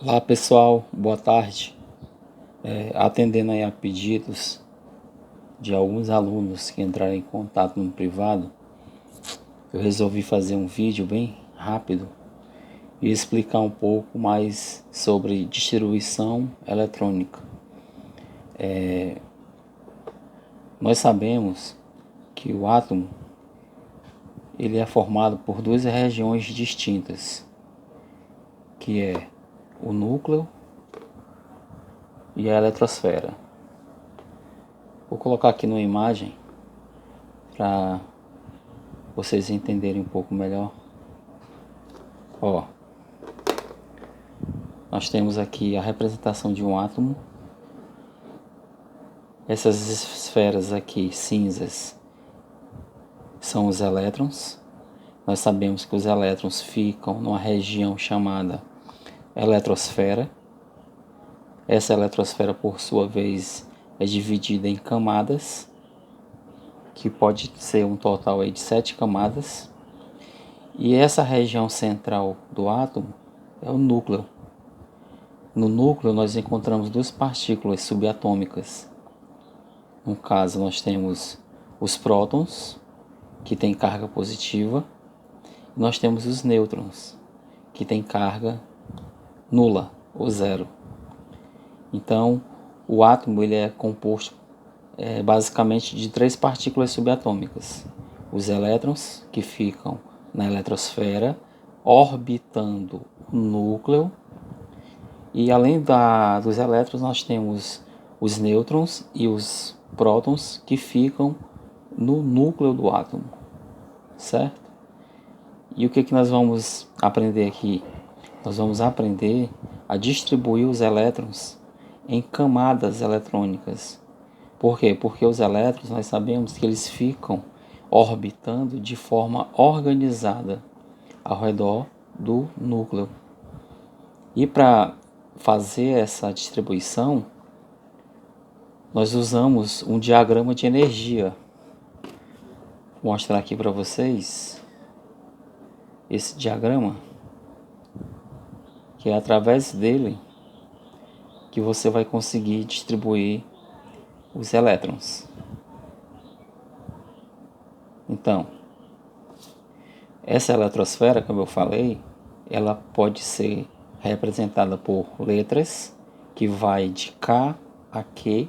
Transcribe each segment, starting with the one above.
Olá pessoal, boa tarde. Atendendo aí a pedidos de alguns alunos que entraram em contato no privado, eu resolvi fazer um vídeo bem rápido e explicar um pouco mais sobre distribuição eletrônica. Nós sabemos que o átomo ele é formado por duas regiões distintas, que é o núcleo e a eletrosfera. Vou colocar aqui numa imagem para vocês entenderem um pouco melhor. Nós temos aqui a representação de um átomo. Essas esferas aqui cinzas são os elétrons. Nós sabemos que os elétrons ficam numa região chamada eletrosfera. Essa eletrosfera, por sua vez, é dividida em camadas, que pode ser um total aí de 7 camadas. E essa região central do átomo é o núcleo. No núcleo nós encontramos duas partículas subatômicas. No caso nós temos os prótons, que têm carga positiva, e nós temos os nêutrons, que têm carga nula ou zero. Então o átomo ele é composto basicamente de 3 partículas subatômicas. Os elétrons, que ficam na eletrosfera, orbitando o núcleo. E além dos elétrons, nós temos os nêutrons e os prótons que ficam no núcleo do átomo, certo? E o que nós vamos aprender aqui? Nós vamos aprender a distribuir os elétrons em camadas eletrônicas. Por quê? Porque os elétrons, nós sabemos que eles ficam orbitando de forma organizada ao redor do núcleo. E para fazer essa distribuição, nós usamos um diagrama de energia. Vou mostrar aqui para vocês esse diagrama, que é através dele que você vai conseguir distribuir os elétrons. Então, essa eletrosfera, como eu falei, ela pode ser representada por letras, que vai de K a Q,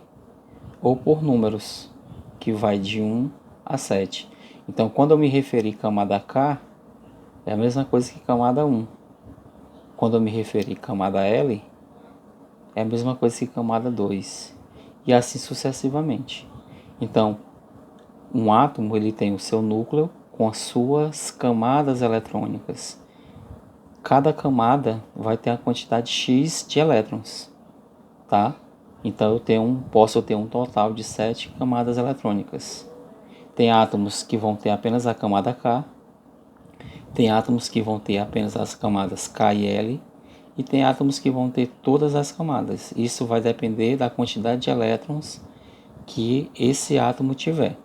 ou por números, que vai de 1 a 7. Então, quando eu me referir camada K, é a mesma coisa que camada 1. Quando eu me referir camada L, é a mesma coisa que camada 2. E assim sucessivamente. Então, um átomo ele tem o seu núcleo com as suas camadas eletrônicas. Cada camada vai ter a quantidade X de elétrons, tá? Então posso ter um total de 7 camadas eletrônicas. Tem átomos que vão ter apenas a camada K, tem átomos que vão ter apenas as camadas K e L, e tem átomos que vão ter todas as camadas. Isso vai depender da quantidade de elétrons que esse átomo tiver.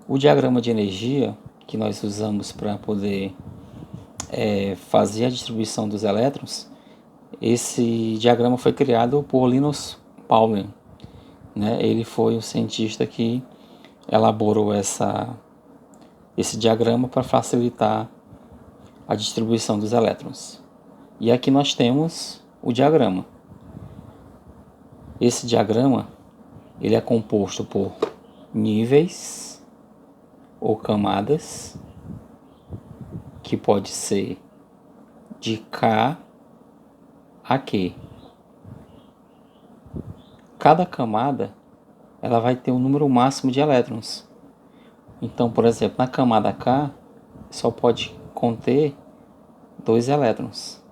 O diagrama de energia que nós usamos para poder fazer a distribuição dos elétrons, esse diagrama foi criado por Linus Pauling, né? Ele foi o cientista que elaborou esse diagrama para facilitar a distribuição dos elétrons. E aqui nós temos o diagrama. Esse diagrama ele é composto por níveis ou camadas, que pode ser de K a Q. Cada camada ela vai ter um número máximo de elétrons. Então, por exemplo, na camada K só pode conter 2 elétrons.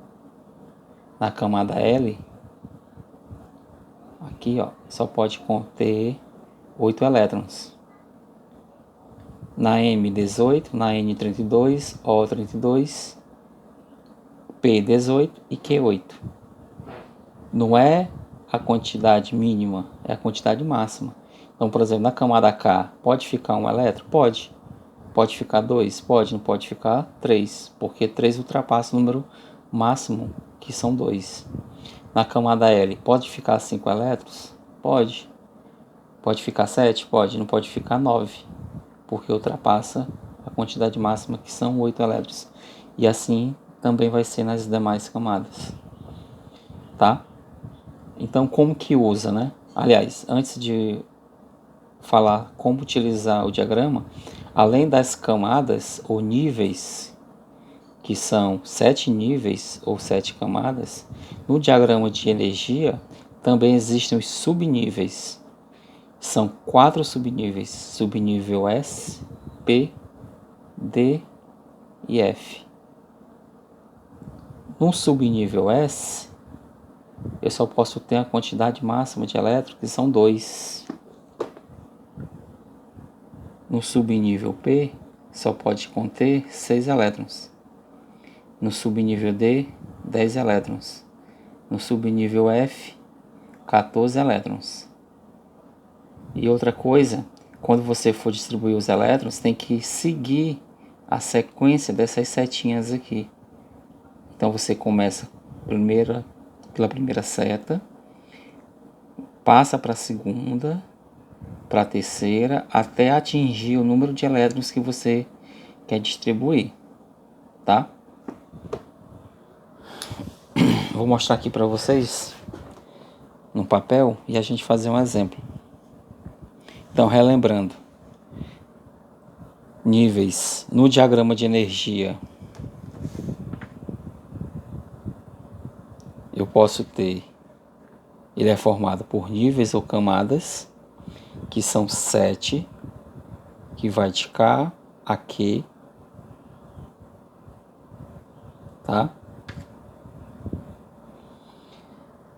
Na camada L, aqui só pode conter 8 elétrons. Na M18, na N32, O32, P18 e Q8. Não é a quantidade mínima, é a quantidade máxima. Então, por exemplo, na camada K, pode ficar um elétron? Pode. Pode ficar 2? Pode. Não pode ficar 3, porque 3 ultrapassa o número máximo, que são 2. Na camada L, pode ficar 5 elétrons? Pode. Pode ficar 7? Pode. Não pode ficar 9, porque ultrapassa a quantidade máxima, que são 8 elétrons. E assim também vai ser nas demais camadas. Tá? Então, como que usa, né? Aliás, antes de falar como utilizar o diagrama, além das camadas ou níveis, que são 7 níveis ou 7 camadas, no diagrama de energia também existem os subníveis. São 4 subníveis: subnível S, P, D e F. No subnível S, eu só posso ter a quantidade máxima de elétrons, que são 2. No subnível P, só pode conter 6 elétrons. No subnível D, 10 elétrons. No subnível F, 14 elétrons. E outra coisa, quando você for distribuir os elétrons, tem que seguir a sequência dessas setinhas aqui. Então você começa pela primeira seta, passa para a segunda, para a terceira, até atingir o número de elétrons que você quer distribuir, tá? Vou mostrar aqui para vocês no papel e a gente fazer um exemplo. Então, relembrando, níveis no diagrama de energia, eu posso ter, ele é formado por níveis ou camadas, que são 7, que vai de K a Q, tá?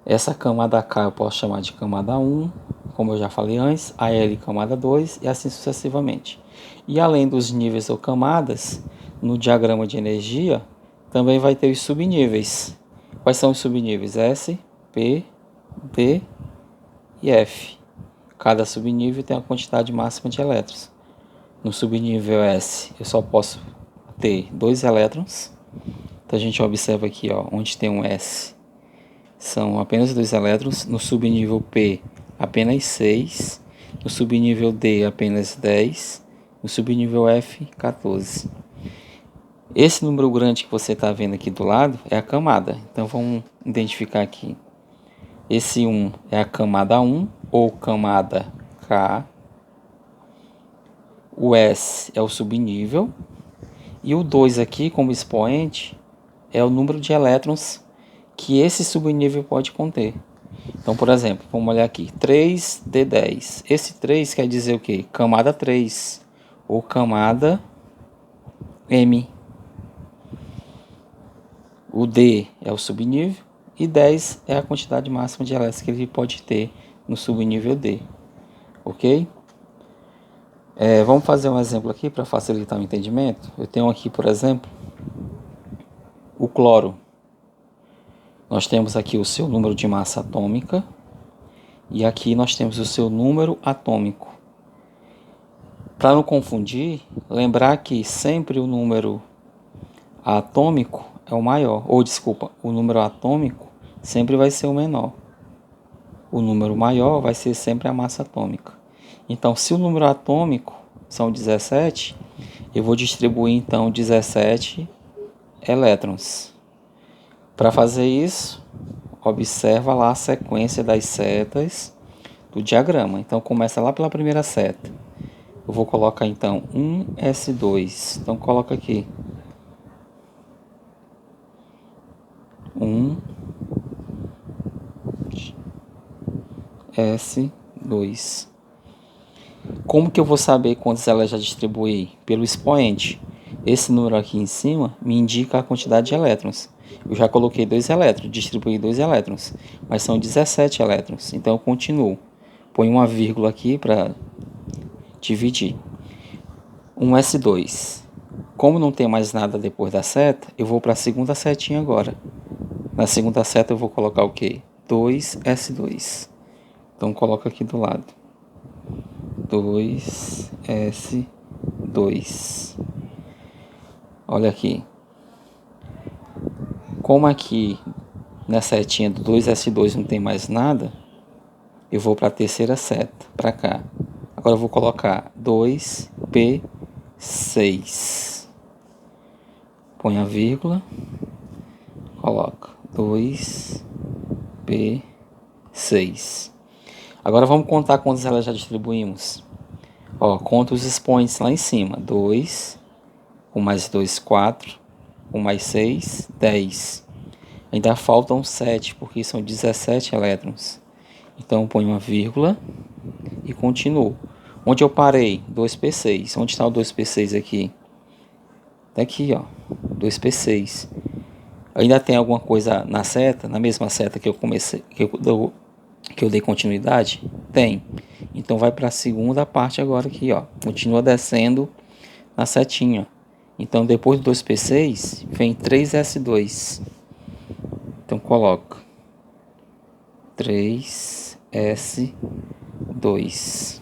Essa camada K eu posso chamar de camada 1, como eu já falei antes, a L camada 2 e assim sucessivamente. E além dos níveis ou camadas, no diagrama de energia, também vai ter os subníveis. Quais são os subníveis? S, P, D e F. Cada subnível tem a quantidade máxima de elétrons. No subnível S, eu só posso ter 2 elétrons. Então a gente observa aqui, ó, onde tem um S, são apenas 2 elétrons. No subnível P, apenas 6. No subnível D, apenas 10. No subnível F, 14. Esse número grande que você está vendo aqui do lado é a camada. Então vamos identificar aqui. Esse 1 é a camada 1 ou camada K. O S é o subnível. E o 2 aqui, como expoente, é o número de elétrons que esse subnível pode conter. Então, por exemplo, vamos olhar aqui, 3D10. Esse 3 quer dizer o quê? Camada 3 ou camada M. O D é o subnível e 10 é a quantidade máxima de elétrons que ele pode ter no subnível D. Ok? Vamos fazer um exemplo aqui para facilitar o entendimento. Eu tenho aqui, por exemplo, o cloro. Nós temos aqui o seu número de massa atômica e aqui nós temos o seu número atômico. Para não confundir, lembrar que sempre o número atômico é o maior, o número atômico sempre vai ser o menor. O número maior vai ser sempre a massa atômica. Então, se o número atômico são 17, eu vou distribuir então 17 elétrons. Para fazer isso, observa lá a sequência das setas do diagrama. Então, começa lá pela primeira seta. Eu vou colocar então 1S2. Então, coloca aqui 1S2. Como que eu vou saber quantas elas já distribuí? Pelo expoente. Esse número aqui em cima me indica a quantidade de elétrons. Eu já coloquei 2 elétrons, distribuí 2 elétrons, mas são 17 elétrons. Então eu continuo. Põe uma vírgula aqui para dividir. 1S2. Como não tem mais nada depois da seta, eu vou para a segunda setinha agora. Na segunda seta eu vou colocar o quê? 2S2. Então coloca aqui do lado. 2S2. Olha aqui. como aqui na setinha do 2S2 não tem mais nada, eu vou para a terceira seta, para cá. Agora eu vou colocar 2P6. Põe a vírgula, coloca 2P6. Agora vamos contar quantos elas já distribuímos. Ó, conta os expoentes lá em cima. 2, 1 mais 2, 4, 1 mais 6, 10. Ainda faltam 7, porque são 17 elétrons. Então põe uma vírgula e continuo. Onde eu parei? 2P6. Onde está o 2P6 aqui? Tá aqui, ó. 2P6. Ainda tem alguma coisa na seta, na mesma seta que eu comecei, que eu dei continuidade? Tem. Então vai para a segunda parte agora aqui, ó. Continua descendo na setinha. Então depois do 2P6 vem 3S2. Então coloca 3S2.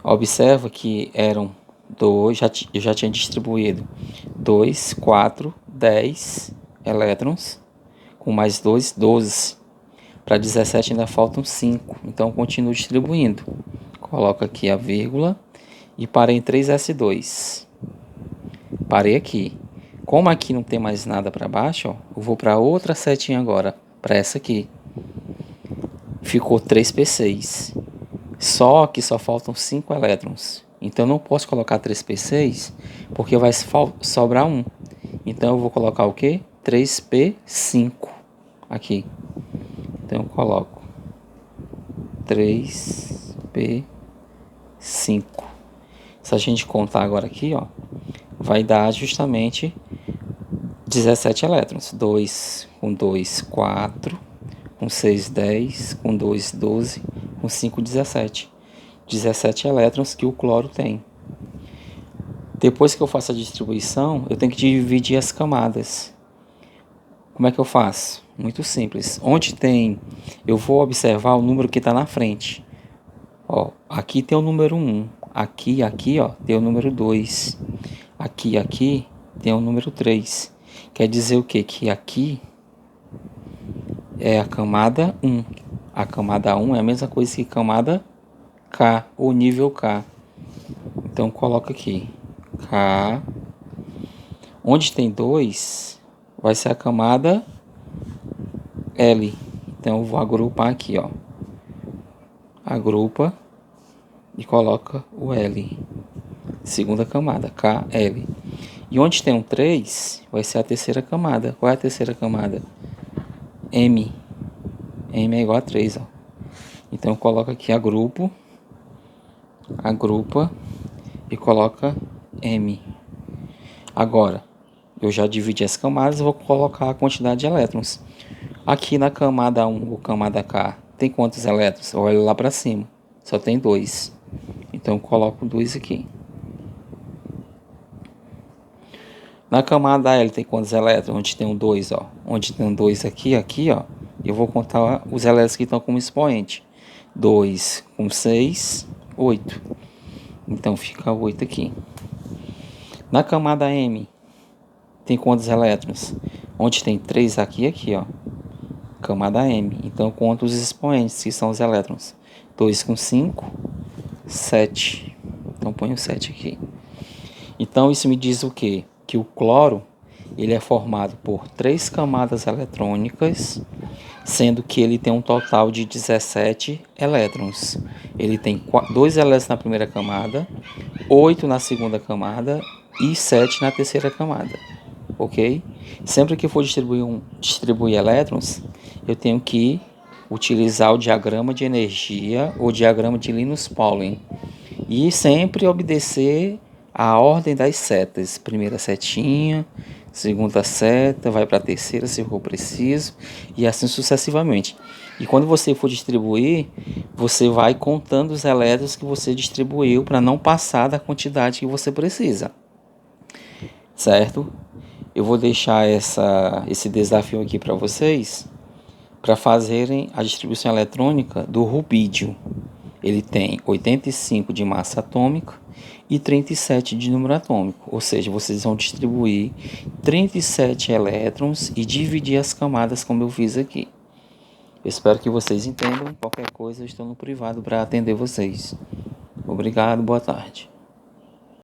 Observa que eram 2, eu já tinha distribuído 2, 4, 10 elétrons, com mais 2, 12. Para 17 ainda faltam 5, então continuo distribuindo. Coloco aqui a vírgula e parei em 3S2. Parei aqui. Como aqui não tem mais nada para baixo, ó, eu vou para outra setinha agora, para essa aqui. Ficou 3P6. Só que só faltam 5 elétrons. Então eu não posso colocar 3P6 porque vai sobrar 1. Então eu vou colocar o que? 3P5 aqui. Então eu coloco 3P5. Se a gente contar agora aqui, ó, vai dar justamente 17 elétrons. 2 com 2, 4. Com 6, 10. Com 2, 12. Com 5, 17. 17 elétrons que o cloro tem. Depois que eu faço a distribuição, eu tenho que dividir as camadas. Como é que eu faço? Muito simples. Onde tem, eu vou observar o número que está na frente. Ó, aqui tem o número 1. Aqui, ó, tem o número 2. Aqui tem o número 3. Quer dizer o quê? Que aqui é a camada 1. A camada 1 é a mesma coisa que camada K, ou nível K. Então coloca aqui K. Onde tem 2, vai ser a camada L. Então eu vou agrupar aqui, ó. Agrupa e coloca o L. Segunda camada, KL. E onde tem um 3, vai ser a terceira camada. Qual é a terceira camada? M. M é igual a 3, ó. Então coloca aqui agrupa e coloca M. Agora, eu já dividi as camadas, vou colocar a quantidade de elétrons. Aqui na camada 1 ou camada K, tem quantos elétrons? Olha lá para cima, só tem 2. Então eu coloco 2 aqui. Na camada L tem quantos elétrons? Onde tem um 2, ó. Onde tem um 2 aqui, ó. Eu vou contar os elétrons que estão como expoente. 2 com 6, 8. Então fica 8 aqui. Na camada M, tem quantos elétrons? Onde tem 3 aqui, ó. Camada M. Então eu conto os expoentes, que são os elétrons. 2 com 5, 7. Então ponho 7 aqui. Então isso me diz o quê? Que o cloro, ele é formado por 3 camadas eletrônicas, sendo que ele tem um total de 17 elétrons. Ele tem 2 elétrons na primeira camada, 8 na segunda camada e 7 na terceira camada. Ok? Sempre que for distribuir elétrons, eu tenho que utilizar o diagrama de energia ou diagrama de Linus-Pauling e sempre obedecer a ordem das setas. Primeira setinha, segunda seta, vai para a terceira se for preciso e assim sucessivamente. E quando você for distribuir, você vai contando os elétrons que você distribuiu para não passar da quantidade que você precisa. Certo? Eu vou deixar esse desafio aqui para vocês, para fazerem a distribuição eletrônica do rubídio. Ele tem 85 de massa atômica e 37 de número atômico, ou seja, vocês vão distribuir 37 elétrons e dividir as camadas como eu fiz aqui. Eu espero que vocês entendam. Qualquer coisa, eu estou no privado para atender vocês. Obrigado, boa tarde.